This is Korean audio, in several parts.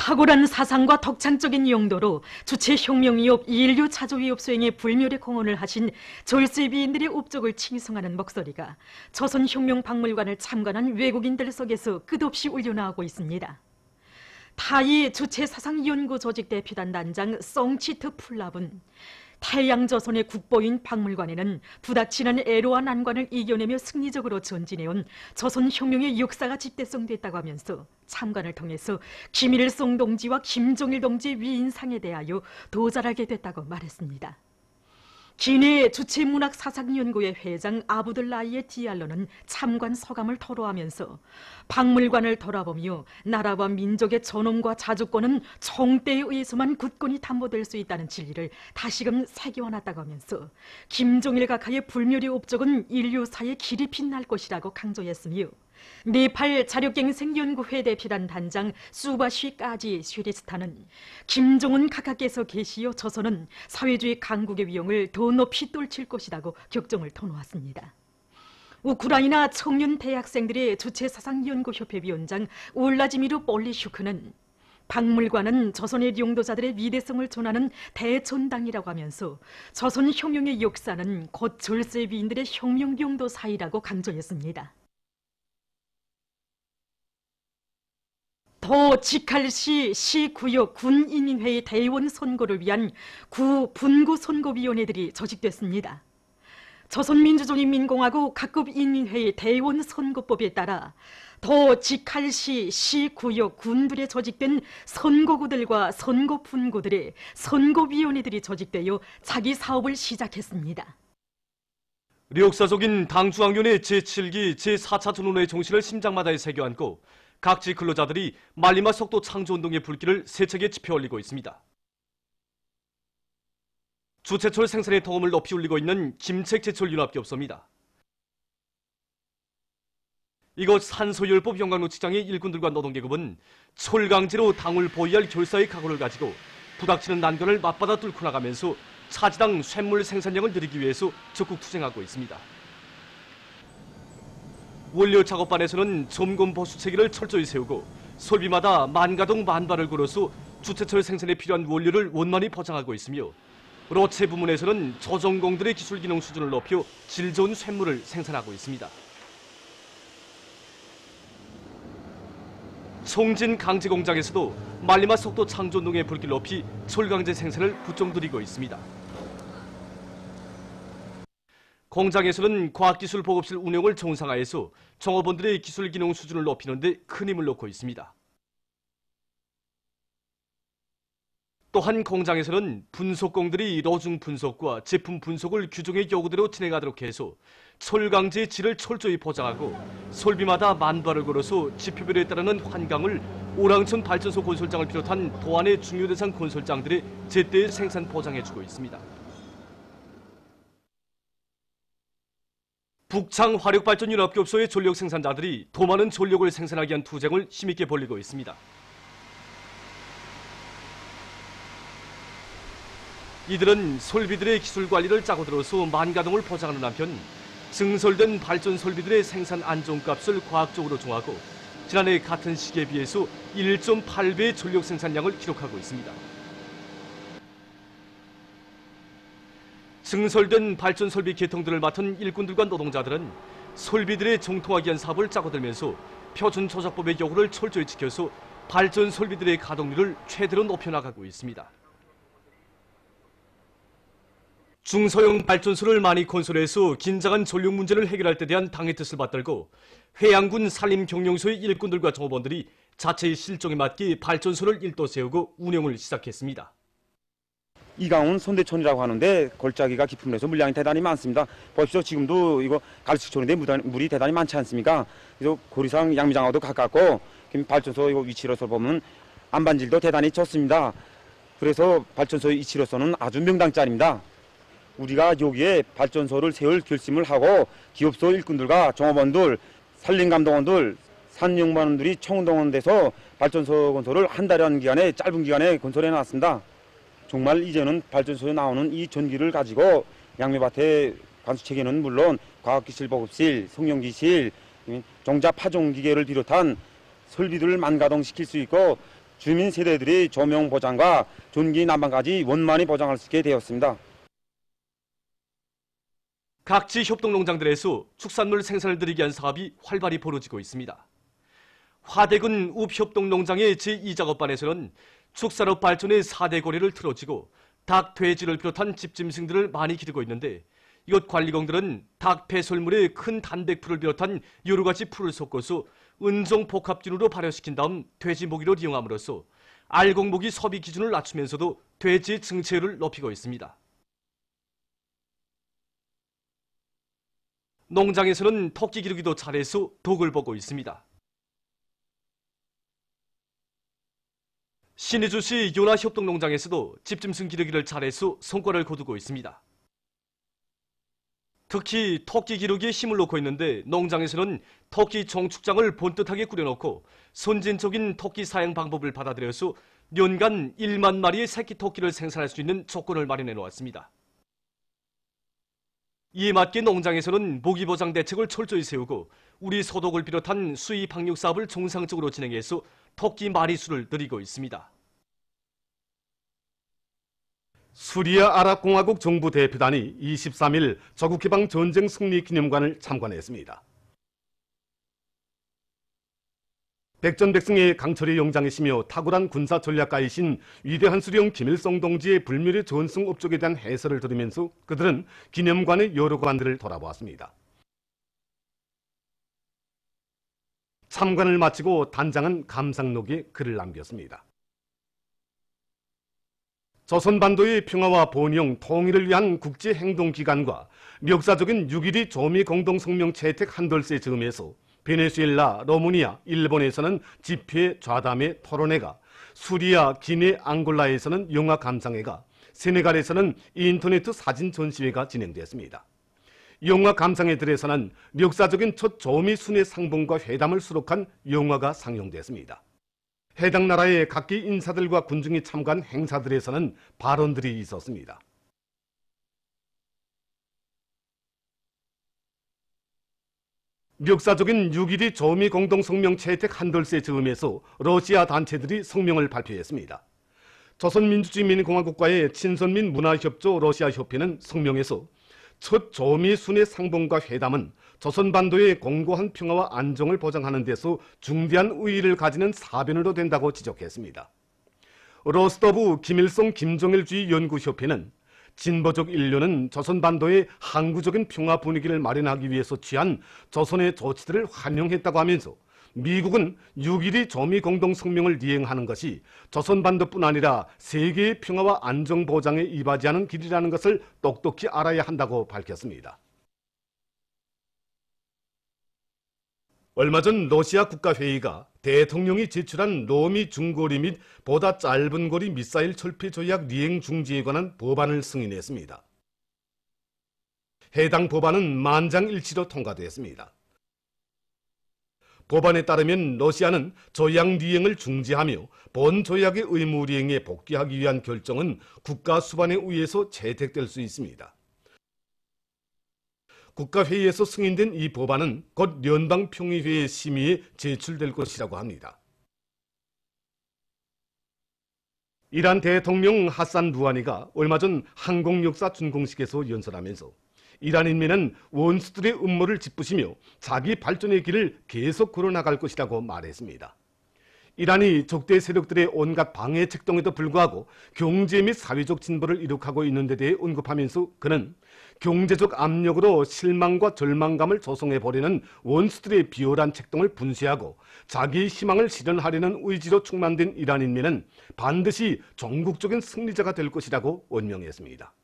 탁월한 사상과 덕창적인 용도로 주체 혁명위협 인류 차조위협 수행에 불멸의 공헌을 하신 졸세비인들의 업적을 칭송하는 목소리가 조선혁명박물관을 참관한 외국인들 속에서 끝없이 울려나오고 있습니다. 타이 주체사상연구조직 대표단 단장 송치트 풀랍은 태양조선의 국보인 박물관에는 부닥치는 애로와 난관을 이겨내며 승리적으로 전진해온 조선혁명의 역사가 집대성됐다고 하면서 참관을 통해서 김일성 동지와 김종일 동지의 위인상에 대하여 도달하게 됐다고 말했습니다. 기내 주체문학사상연구회 회장 아부들라이의 디알로는 참관 소감을 토로하면서 박물관을 돌아보며 나라와 민족의 존엄과 자주권은 총대에 의해서만 굳건히 담보될 수 있다는 진리를 다시금 새겨왔다고 하면서 김종일 각하의 불멸의 업적은 인류사에 길이 빛날 것이라고 강조했으며 네팔 자력갱생연구회 대표단 단장 수바쉬까지 슈리스타는 김정은 각하께서 계시어 조선은 사회주의 강국의 위용을 더 높이 떨칠 것이라고 격정을 터놓았습니다. 우크라이나 청년 대학생들의 주체사상연구협회 위원장 울라지미르 볼리슈크는 박물관은 조선의 용도자들의 위대성을 전하는 대전당이라고 하면서 조선 혁명의 역사는 곧 졸세비인들의 혁명 용도 사이라고 강조했습니다. 도 직할시 시구역 군인민회의 대의원 선거를 위한 구 분구선거위원회들이 조직됐습니다. 조선민주주의인민공화국 각급 인민회의 대의원 선거법에 따라 도 직할시 시구역 군들에 조직된 선거구들과 선거분구들의 선거위원회들이 조직되어 자기 사업을 시작했습니다. 역사적인 당중앙위원회 제7기 제4차 전원회의 정신을 심장마다에 새겨안고 각지 근로자들이 말리마 속도 창조운동의 불길을 세차게 지펴 올리고 있습니다. 주체철 생산의 덕음을 높이 울리고 있는 김책제철윤합기업소입니다. 이곳 산소열법 영광노치장의 일꾼들과 노동계급은 철강제로 당을 보위할 결사의 각오를 가지고 부닥치는 난관을 맞받아 뚫고 나가면서 차지당 쇳물 생산량을 늘리기 위해서 적극 투쟁하고 있습니다. 원료 작업반에서는 점검 보수 체계를 철저히 세우고 설비마다 만가동 만발을 걸어서 주체철 생산에 필요한 원료를 원만히 포장하고 있으며 로체 부문에서는 조정공들의 기술 기능 수준을 높여 질 좋은 쇳물을 생산하고 있습니다. 송진 강제 공장에서도 말리마 속도 창조운동의 불길 높이 철강제 생산을 부쩍 늘리고 있습니다. 공장에서는 과학기술 보급실 운영을 정상화해서 종업원들의 기술 기능 수준을 높이는 데 큰 힘을 놓고 있습니다. 또한 공장에서는 분석공들이 로중 분석과 제품 분석을 규정의 요구대로 진행하도록 해서 철강제의 질을 철저히 보장하고 설비마다 만발을 걸어서 지표별에 따르는 환강을 오랑천 발전소 건설장을 비롯한 도안의 중요 대상 건설장들의 제때 생산 보장해주고 있습니다. 북창 화력발전연합기업소의 전력 생산자들이 더 많은 전력을 생산하기 위한 투쟁을 힘있게 벌이고 있습니다. 이들은 설비들의 기술 관리를 짜고 들어서 만가동을 보장하는 한편 증설된 발전 설비들의 생산 안정값을 과학적으로 정하고 지난해 같은 시기에 비해서 1.8배의 전력 생산량을 기록하고 있습니다. 증설된 발전 설비 개통들을 맡은 일꾼들과 노동자들은 설비들의 정통하기 위한 사업을 짜고 들면서 표준 조작법의 요구를 철저히 지켜서 발전 설비들의 가동률을 최대로 높여나가고 있습니다. 중소형 발전소를 많이 건설해서 긴장한 전력 문제를 해결할 데 대한 당의 뜻을 받들고 회양군 산림경영소의 일꾼들과 종업원들이 자체의 실정에 맞게 발전소를 일도 세우고 운영을 시작했습니다. 이강훈 손대촌이라고 하는데 골짜기가 깊은 데서 물량이 대단히 많습니다. 보십시오. 지금도 이거 갈수촌인데 물이 대단히 많지 않습니까? 그래서 고리상 양미장하고도 가깝고 발전소 이거 위치로서 보면 안반질도 대단히 좋습니다. 그래서 발전소의 위치로서는 아주 명당짜리입니다. 우리가 여기에 발전소를 세울 결심을 하고 기업소 일꾼들과 종업원들, 산림감독원들, 산영반원들이 총동원돼서 발전소 건설을 한 달이라는 기간에 짧은 기간에 건설해 놨습니다. 정말 이제는 발전소에 나오는 이 전기를 가지고 양매밭의 관수체계는 물론 과학기술 보급실, 성형기실, 종자 파종기계를 비롯한 설비들을 만가동시킬 수 있고 주민 세대들의 조명 보장과 존기 난방까지 원만히 보장할 수 있게 되었습니다. 각지 협동농장들에서 축산물 생산을 늘리기 위한 사업이 활발히 벌어지고 있습니다. 화대군 읍협동농장의 제2작업반에서는 축산업 발전의 4대 고리를 틀어지고 닭, 돼지를 비롯한 집짐승들을 많이 기르고 있는데 이곳 관리공들은 닭 배설물에 큰 단백풀을 비롯한 여러 가지 풀을 섞어서 은종 복합균으로 발효시킨 다음 돼지 모기로 이용함으로써 알곡모기 소비 기준을 낮추면서도 돼지의 증체율을 높이고 있습니다. 농장에서는 토끼 기르기도 잘해서 덕을 보고 있습니다. 신의주시 연화협동농장에서도 집짐승 기르기를 잘해서 성과를 거두고 있습니다. 특히 토끼 기르기에 힘을 놓고 있는데 농장에서는 토끼 정축장을 본뜻하게 꾸려놓고 선진적인 토끼 사양 방법을 받아들여서 연간 1만 마리의 새끼 토끼를 생산할 수 있는 조건을 마련해 놓았습니다. 이에 맞게 농장에서는 모기 보장 대책을 철저히 세우고 우리 소독을 비롯한 수의 방육 사업을 정상적으로 진행해서 토끼 마리수를 늘리고 있습니다. 수리아 아랍공화국 정부 대표단이 23일 조국해방 전쟁 승리 기념관을 참관했습니다. 백전백승의 강철의 영장이시며 탁월한 군사 전략가이신 위대한 수령 김일성 동지의 불멸의 전승 업적에 대한 해설을 들으면서 그들은 기념관의 여러 관들을 돌아보았습니다. 참관을 마치고 단장은 감상록에 글을 남겼습니다. 조선반도의 평화와 번영, 통일을 위한 국제행동기관과 역사적인 6.12 조미공동성명 채택 한돌세 즈음에서 베네수엘라, 러무니아, 일본에서는 집회, 좌담회, 토론회가, 수리아, 기네, 앙골라에서는 영화 감상회가, 세네갈에서는 인터넷 사진 전시회가 진행됐습니다. 영화 감상회들에서는 역사적인 첫 조미 순회 상봉과 회담을 수록한 영화가 상영됐습니다. 해당 나라의 각기 인사들과 군중이 참가한 행사들에서는 발언들이 있었습니다. 역사적인 6.12 조미 공동성명 채택 한돌세 즈음에서 러시아 단체들이 성명을 발표했습니다. 조선민주주의민공화국과의 친선민 문화협조 러시아협회는 성명에서 첫 조미 순회 상봉과 회담은 조선반도의 공고한 평화와 안정을 보장하는 데서 중대한 의의를 가지는 사변으로 된다고 지적했습니다. 로스토브 김일성 김정일주의 연구협회는 진보적 인류는 조선반도의 항구적인 평화 분위기를 마련하기 위해서 취한 조선의 조치들을 환영했다고 하면서 미국은 6.12 조미공동성명을 이행하는 것이 조선반도뿐 아니라 세계의 평화와 안정 보장에 이바지하는 길이라는 것을 똑똑히 알아야 한다고 밝혔습니다. 얼마 전 러시아 국가회의가 대통령이 제출한 로미 중거리 및 보다 짧은 거리 미사일 철폐 조약 리행 중지에 관한 법안을 승인했습니다. 해당 법안은 만장일치로 통과되었습니다. 법안에 따르면 러시아는 조약 리행을 중지하며 본 조약의 의무 리행에 복귀하기 위한 결정은 국가 수반에 의해서 채택될 수 있습니다. 국가회의에서 승인된 이 법안은 곧 연방평의회의 심의에 제출될 것이라고 합니다. 이란 대통령 하산 루하니가 얼마 전 항공역사 준공식에서 연설하면서 이란인민은 원수들의 음모를 짚으시며 자기 발전의 길을 계속 걸어나갈 것이라고 말했습니다. 이란이 적대 세력들의 온갖 방해 책동에도 불구하고 경제 및 사회적 진보를 이룩하고 있는 데 대해 언급하면서 그는 경제적 압력으로 실망과 절망감을 조성해버리는 원수들의 비열한 책동을 분쇄하고 자기의 희망을 실현하려는 의지로 충만된 이란인민은 반드시 종국적인 승리자가 될 것이라고 언명했습니다.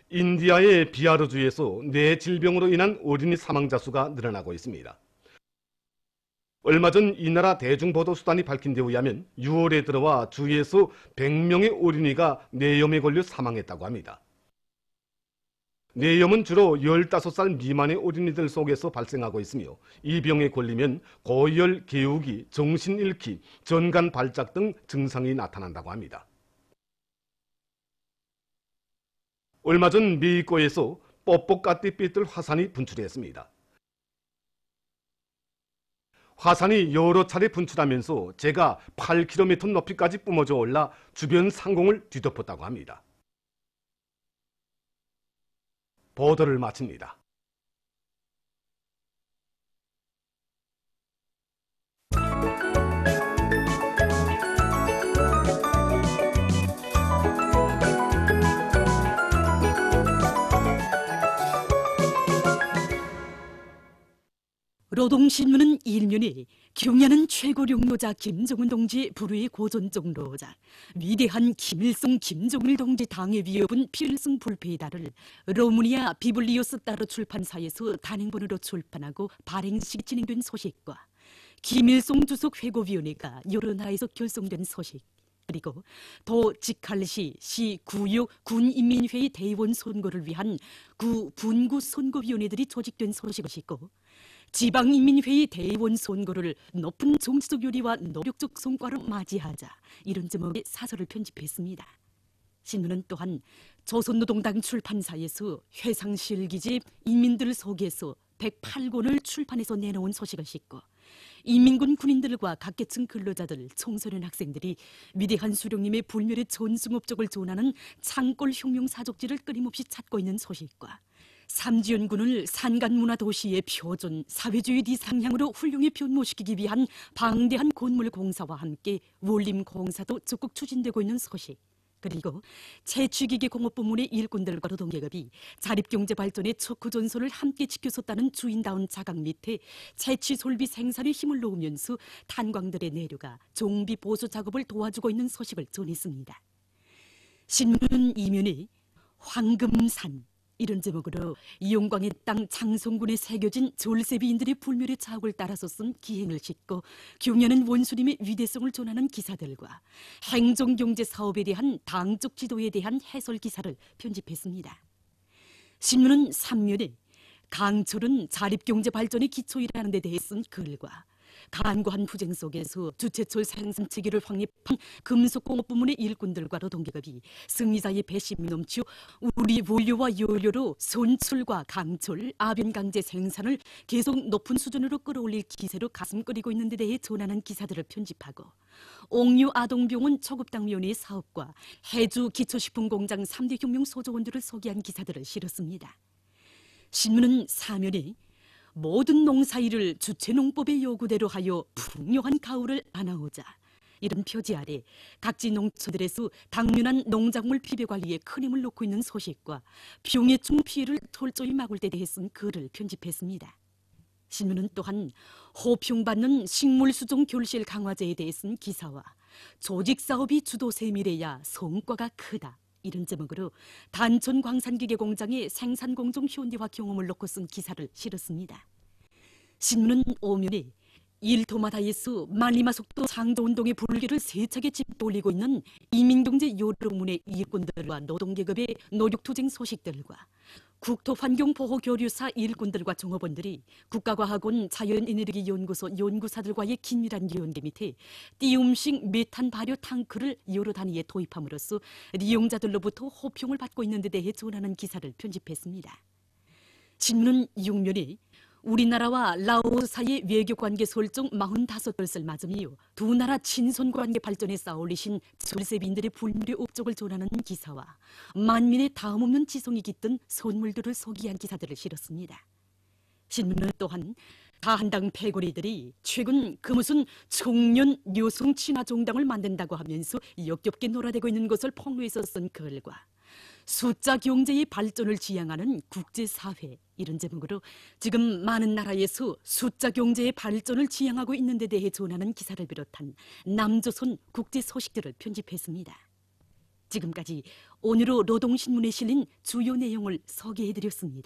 인디아의 비하르주에서 뇌 질병으로 인한 어린이 사망자 수가 늘어나고 있습니다. 얼마 전 이 나라 대중보도수단이 밝힌 데 의하면 6월에 들어와 주에서 100명의 어린이가 뇌염에 걸려 사망했다고 합니다. 뇌염은 주로 15살 미만의 어린이들 속에서 발생하고 있으며 이 병에 걸리면 고열, 개우기, 정신 잃기, 전간 발작 등 증상이 나타난다고 합니다. 얼마 전 미국에서 뽀뽀까띠 삐뚤 화산이 분출했습니다. 화산이 여러 차례 분출하면서 제가 8km 높이까지 뿜어져 올라 주변 상공을 뒤덮었다고 합니다. 보도를 마칩니다. 노동신문은 일면에 경야는 최고 용로자 김정은 동지의 불후의 고전적로자 위대한 김일성 김정일 동지 당의 위협은 필승 불패이다를 로무니아 비블리오스 따로 출판사에서 단행본으로 출판하고 발행식이 진행된 소식과 김일성 주석 회고위원회가 여러 나라에서 결성된 소식, 그리고 도 직할시 시 구역 군인민회의 대의원 선거를 위한 구 분구 선거위원회들이 조직된 소식이고, 지방인민회의 대의원 선거를 높은 정치적 요리와 노력적 성과로 맞이하자, 이런 제목의 사설을 편집했습니다. 신문은 또한 조선노동당 출판사에서 회상실기집 인민들 속에서 108권을 출판해서 내놓은 소식을 싣고, 인민군 군인들과 각계층 근로자들, 청소년 학생들이 위대한 수령님의 불멸의 전승업적을 존하는 창골 혁명 사족지를 끊임없이 찾고 있는 소식과 삼지연군을 산간문화도시의 표준 사회주의 뒤상향으로 훌륭히 변모시키기 위한 방대한 건물 공사와 함께 원림 공사도 적극 추진되고 있는 소식, 그리고 채취기계 공업부문의 일꾼들과 노동계급이 자립경제 발전의 척후전선을 함께 지켜섰다는 주인다운 자각 밑에 채취 솔비 생산에 힘을 놓으면서 탄광들의 내류가 종비 보수 작업을 도와주고 있는 소식을 전했습니다. 신문은 이면에 황금산, 이런 제목으로 이용광의 땅 장성군에 새겨진 졸세비인들의 불멸의 자욱을 따라서 쓴 기행을 싣고 경야는 원수님의 위대성을 전하는 기사들과 행정경제 사업에 대한 당적 지도에 대한 해설 기사를 편집했습니다. 신문은 3면에 강철은 자립경제 발전의 기초이라는 데 대해 쓴 글과 간과한 투쟁 속에서 주체철 생산체계를 확립한 금속공업부문의 일꾼들과 노동계급이 승리자의 배심이 넘쳐 우리 원료와 연료로 손철과 강철, 아변강제 생산을 계속 높은 수준으로 끌어올릴 기세로 가슴 끓이고 있는 데 대해 전하는 기사들을 편집하고, 옥류 아동병원 초급당위원회의 사업과 해주 기초식품공장 3대 혁명 소조원들을 소개한 기사들을 실었습니다. 신문은 4면에 모든 농사일을 주체농법의 요구대로 하여 풍요한 가을을 안아오자, 이런 표지 아래 각지 농촌들에서 당면한 농작물 비배 관리에 큰 힘을 놓고 있는 소식과 병해충 피해를 철저히 막을 때 대해 쓴 글을 편집했습니다. 신문은 또한 호평받는 식물수종 결실 강화제에 대해 쓴 기사와 조직사업이 주도 세밀해야 성과가 크다, 이런 제목으로 단천 광산기계 공장의 생산공정 현대화 경험을 놓고 쓴 기사를 실었습니다. 신문은 5면에 일토마다에서 만리마속도 창조운동의 불길을 세차게 짚돌리고 있는 이민경제 여러문의 일꾼들과 노동계급의 노력투쟁 소식들과 국토환경보호교류사 일꾼들과 종업원들이 국가과학원 자연에너기연구소 연구사들과의 긴밀한 연계 밑에 띄움식 메탄 발효 탱크를 여러 단위에 도입함으로써 이용자들로부터 호평을 받고 있는 데 대해 전하는 기사를 편집했습니다. 신문은 6면에 우리나라와 라오스 사이의 외교관계 설정 45돌을 맞으며 두 나라 친선관계 발전에 쌓아올리신 졸세비인들의 불멸의 업적을 전하는 기사와 만민의 다음없는 지성이 깃든 선물들을 소개한 기사들을 실었습니다. 신문은 또한 다한당 패거리들이 최근 그 무슨 청년 여성 친화 정당을 만든다고 하면서 역겹게 놀아대고 있는 것을 폭로해서 쓴 글과 숫자 경제의 발전을 지향하는 국제사회, 이런 제목으로 지금 많은 나라에서 숫자 경제의 발전을 지향하고 있는 데 대해 전하는 기사를 비롯한 남조선 국제 소식들을 편집했습니다. 지금까지 오늘의 노동신문에 실린 주요 내용을 소개해드렸습니다.